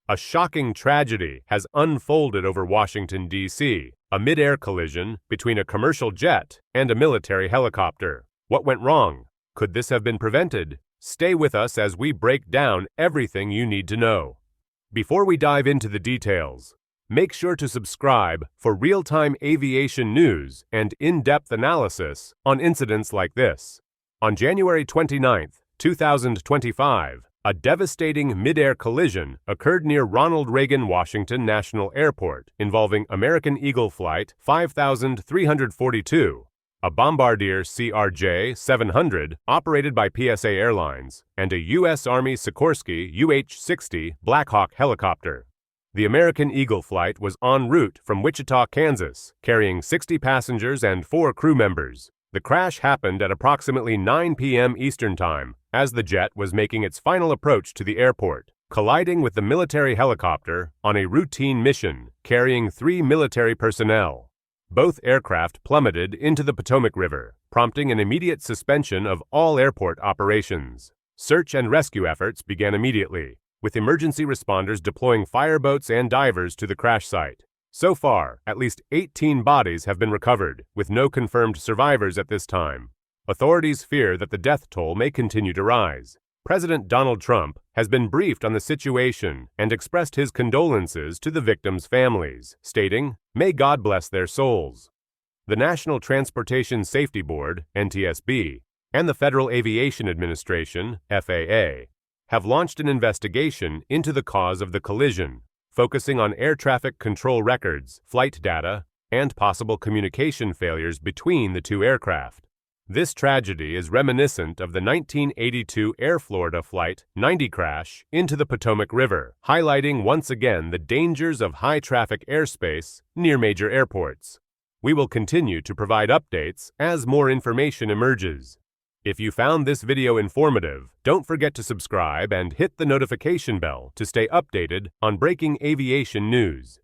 A shocking tragedy has unfolded over Washington, D.C., a mid-air collision between a commercial jet and a military helicopter. What went wrong? Could this have been prevented? Stay with us as we break down everything you need to know. Before we dive into the details, make sure to subscribe for real-time aviation news and in-depth analysis on incidents like this. On January 29, 2025, a devastating mid-air collision occurred near Ronald Reagan Washington National Airport involving American Eagle Flight 5342, a Bombardier CRJ700 operated by PSA Airlines, and a U.S. Army Sikorsky UH-60 Black Hawk helicopter. The American Eagle Flight was en route from Wichita, Kansas, carrying 60 passengers and 4 crew members. The crash happened at approximately 9 p.m. Eastern Time as the jet was making its final approach to the airport, colliding with the military helicopter on a routine mission carrying 3 military personnel. Both aircraft plummeted into the Potomac River, prompting an immediate suspension of all airport operations. Search and rescue efforts began immediately, with emergency responders deploying fireboats and divers to the crash site. So far, at least 18 bodies have been recovered, with no confirmed survivors at this time. Authorities fear that the death toll may continue to rise. President Donald Trump has been briefed on the situation and expressed his condolences to the victims' families, stating, "May God bless their souls." The National Transportation Safety Board, NTSB, and the Federal Aviation Administration, FAA, have launched an investigation into the cause of the collision, focusing on air traffic control records, flight data, and possible communication failures between the two aircraft. This tragedy is reminiscent of the 1982 Air Florida Flight 90 crash into the Potomac River, highlighting once again the dangers of high-traffic airspace near major airports. We will continue to provide updates as more information emerges. If you found this video informative, don't forget to subscribe and hit the notification bell to stay updated on breaking aviation news.